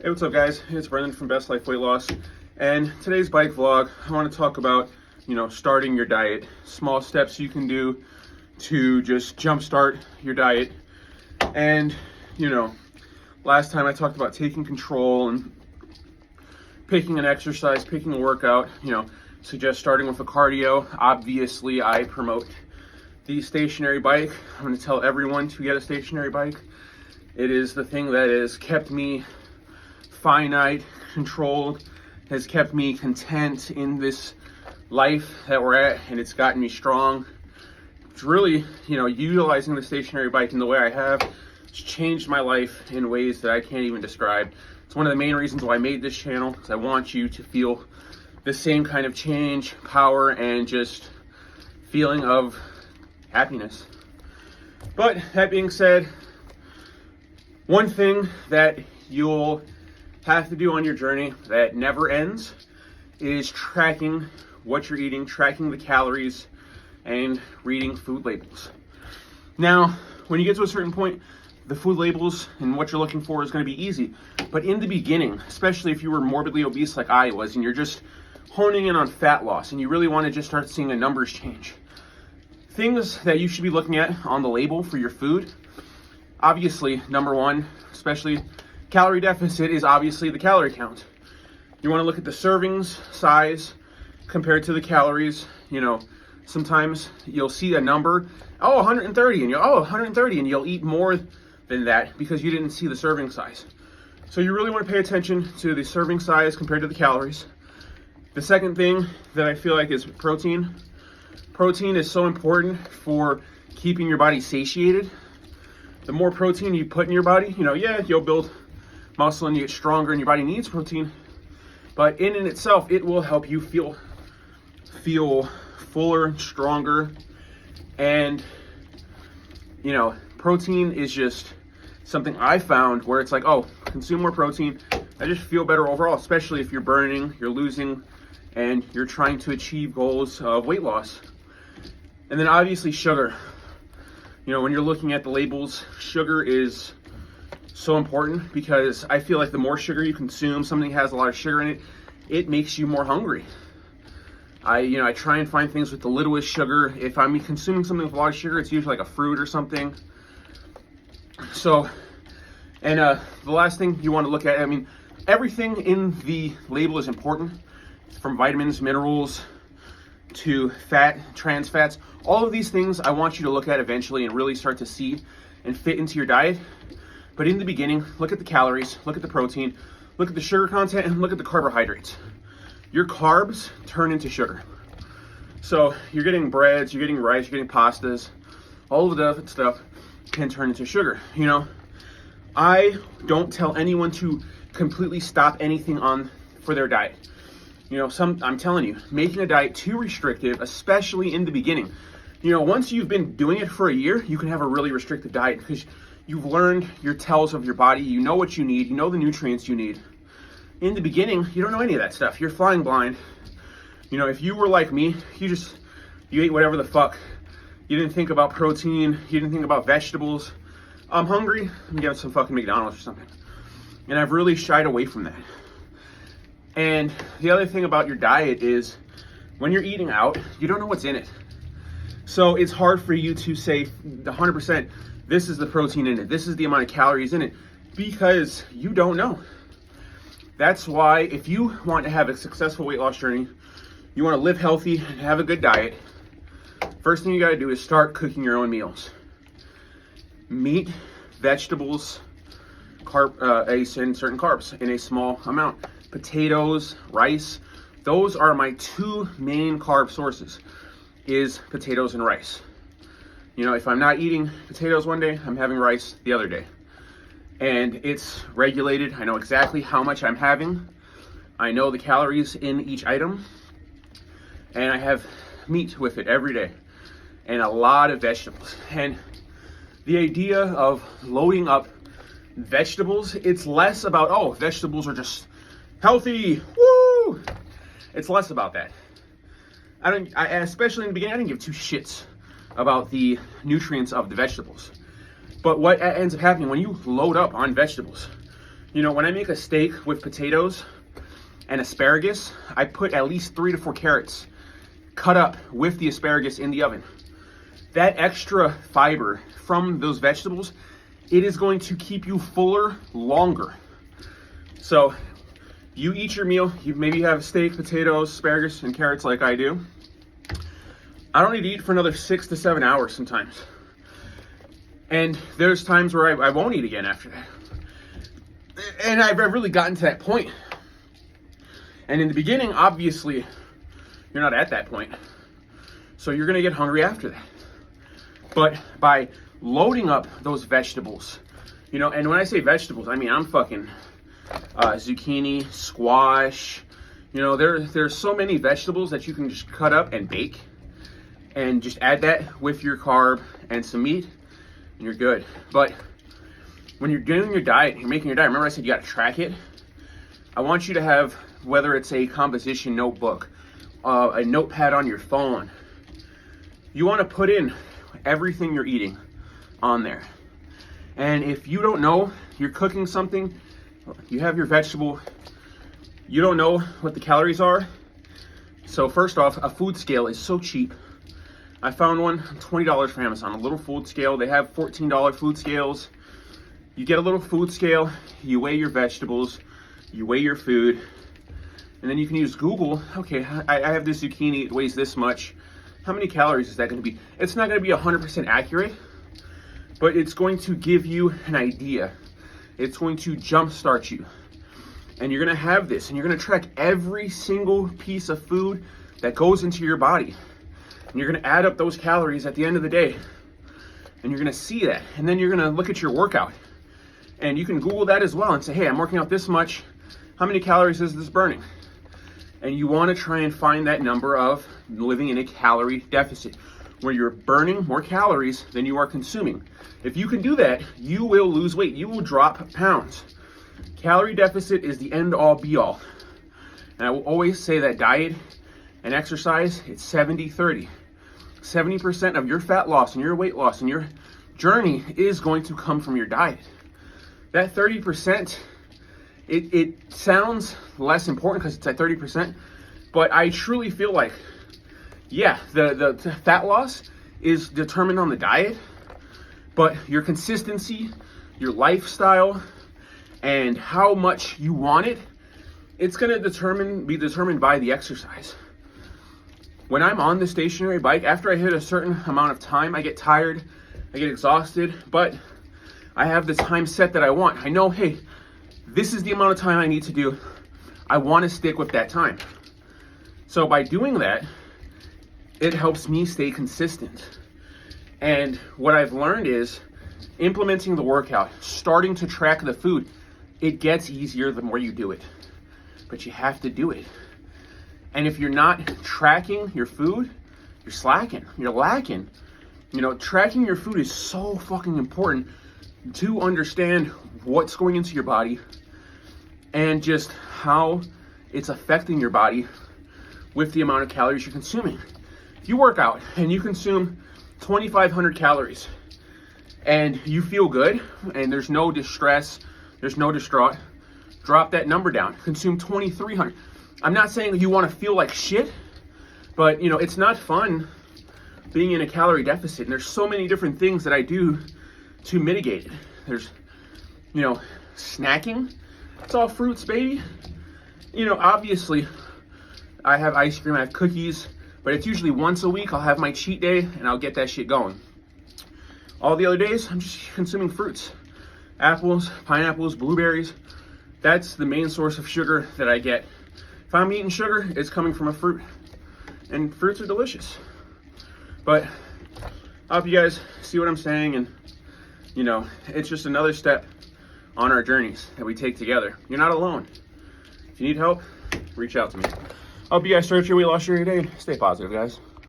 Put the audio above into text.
Hey, what's up guys? It's Brendan from Best Life Weight Loss, and today's bike vlog, I want to talk about, starting your diet. Small steps you can do to just jumpstart your diet. And, last time I talked about taking control and picking an exercise, picking a workout, suggest starting with a cardio. Obviously, I promote the stationary bike. I'm going to tell everyone to get a stationary bike. It is the thing that has kept me finite, controlled, has kept me content in this life that we're at, and it's gotten me strong. It's really, utilizing the stationary bike in the way I have, it's changed my life in ways that I can't even describe. It's one of the main reasons why I made this channel, because I want you to feel the same kind of change, power, and just feeling of happiness. But that being said, one thing that you'll have to do on your journey that never ends is tracking what you're eating, tracking the calories, and reading food labels. Now, when you get to a certain point, the food labels and what you're looking for is going to be easy. But in the beginning, especially if you were morbidly obese like I was, and you're just honing in on fat loss, and you really want to just start seeing a numbers change, things that you should be looking at on the label for your food, obviously, number one, especially calorie deficit, is obviously the calorie count. You want to look at the servings size compared to the calories. Sometimes you'll see a number, 130, and 130, and you'll eat more than that because you didn't see the serving size. So you really want to pay attention to the serving size compared to the calories. The second thing that I feel like is protein. Protein is so important for keeping your body satiated. The more protein you put in your body, you'll build muscle and you get stronger, and your body needs protein, but in itself, it will help you feel fuller, stronger. And protein is just something I found where it's like, consume more protein, I just feel better overall, especially if you're burning, you're losing, and you're trying to achieve goals of weight loss. And then obviously sugar. When you're looking at the labels, sugar is so important because I feel like the more sugar you consume, something has a lot of sugar in it, it makes you more hungry. I try and find things with the littlest sugar. If I'm consuming something with a lot of sugar, it's usually like a fruit or something. So, and the last thing you want to look at, everything in the label is important, from vitamins, minerals, to fat, trans fats. All of these things I want you to look at eventually and really start to see and fit into your diet. But in the beginning, look at the calories, look at the protein, look at the sugar content, and look at the carbohydrates. Your carbs turn into sugar. So you're getting breads, you're getting rice, you're getting pastas, all of the stuff can turn into sugar. I don't tell anyone to completely stop anything for their diet. I'm telling you, making a diet too restrictive, especially in the beginning. Once you've been doing it for a year, you can have a really restrictive diet because you've learned your tells of your body. You know what you need. You know the nutrients you need. In the beginning, you don't know any of that stuff. You're flying blind. If you were like me, you ate whatever the fuck. You didn't think about protein. You didn't think about vegetables. I'm hungry. I'm getting some fucking McDonald's or something. And I've really shied away from that. And the other thing about your diet is when you're eating out, you don't know what's in it. So it's hard for you to say 100%, this is the protein in it, this is the amount of calories in it, because you don't know. That's why if you want to have a successful weight loss journey, you want to live healthy and have a good diet, first thing you got to do is start cooking your own meals. Meat, vegetables, and certain carbs in a small amount. Potatoes, rice, those are my two main carb sources, is potatoes and rice. If I'm not eating potatoes one day, I'm having rice the other day. And it's regulated. I know exactly how much I'm having. I know the calories in each item. And I have meat with it every day. And a lot of vegetables. And the idea of loading up vegetables, it's less about, vegetables are just healthy, woo! It's less about that. Especially in the beginning, I didn't give two shits about the nutrients of the vegetables. But what ends up happening when you load up on vegetables, You know, when I make a steak with potatoes and asparagus, I put at least 3 to 4 carrots cut up with the asparagus in the oven. That extra fiber from those vegetables, it is going to keep you fuller longer. So you eat your meal, you maybe have steak, potatoes, asparagus, and carrots like I do. I don't need to eat for another 6 to 7 hours sometimes. And there's times where I won't eat again after that. And I've really gotten to that point. And in the beginning, obviously, you're not at that point. So you're gonna get hungry after that. But by loading up those vegetables, you know, and when I say vegetables, I mean, I'm fucking zucchini, squash, you know, there's so many vegetables that you can just cut up and bake and just add that with your carb and some meat and you're good. But when you're doing your diet, you're making your diet, remember I said you gotta track it? I want you to have, whether it's a composition notebook, a notepad on your phone, you wanna put in everything you're eating on there. And if you don't know, you're cooking something, you have your vegetable, you don't know what the calories are. So first off, a food scale is so cheap. I found one, $20 from Amazon, a little food scale. They have $14 food scales. You get a little food scale, you weigh your vegetables, you weigh your food, and then you can use Google. Okay, I have this zucchini, it weighs this much. How many calories is that gonna be? It's not gonna be 100% accurate, but it's going to give you an idea. It's going to jumpstart you. And you're gonna have this, and you're gonna track every single piece of food that goes into your body. And you're gonna add up those calories at the end of the day. And you're gonna see that. And then you're gonna look at your workout. And you can Google that as well and say, hey, I'm working out this much. How many calories is this burning? And you wanna try and find that number of living in a calorie deficit, where you're burning more calories than you are consuming. If you can do that, you will lose weight. You will drop pounds. Calorie deficit is the end all be all. And I will always say that diet and exercise, it's 70-30. 70% of your fat loss and your weight loss and your journey is going to come from your diet. That 30%, it sounds less important because it's at 30%, but I truly feel like, yeah, the fat loss is determined on the diet, but your consistency, your lifestyle, and how much you want it, it's gonna be determined by the exercise. When I'm on the stationary bike, after I hit a certain amount of time, I get tired, I get exhausted, but I have the time set that I want. I know, hey, this is the amount of time I need to do. I wanna stick with that time. So by doing that, it helps me stay consistent. And what I've learned is implementing the workout, starting to track the food, it gets easier the more you do it, but you have to do it. And if you're not tracking your food, you're slacking, you're lacking. You know, tracking your food is so fucking important to understand what's going into your body and just how it's affecting your body with the amount of calories you're consuming. If you work out and you consume 2,500 calories and you feel good and there's no distress, there's no distraught, drop that number down. Consume 2,300. I'm not saying you want to feel like shit, but you know, it's not fun being in a calorie deficit. And there's so many different things that I do to mitigate it. There's, you know, snacking. It's all fruits, baby. You know, obviously I have ice cream, I have cookies, but it's usually once a week. I'll have my cheat day and I'll get that shit going. All the other days, I'm just consuming fruits. Apples, pineapples, blueberries. That's the main source of sugar that I get. If I'm eating sugar, it's coming from a fruit. And fruits are delicious. But I hope you guys see what I'm saying, and you know, it's just another step on our journeys that we take together. You're not alone. If you need help, reach out to me. I hope you guys start your weight loss journey today. Stay positive, guys.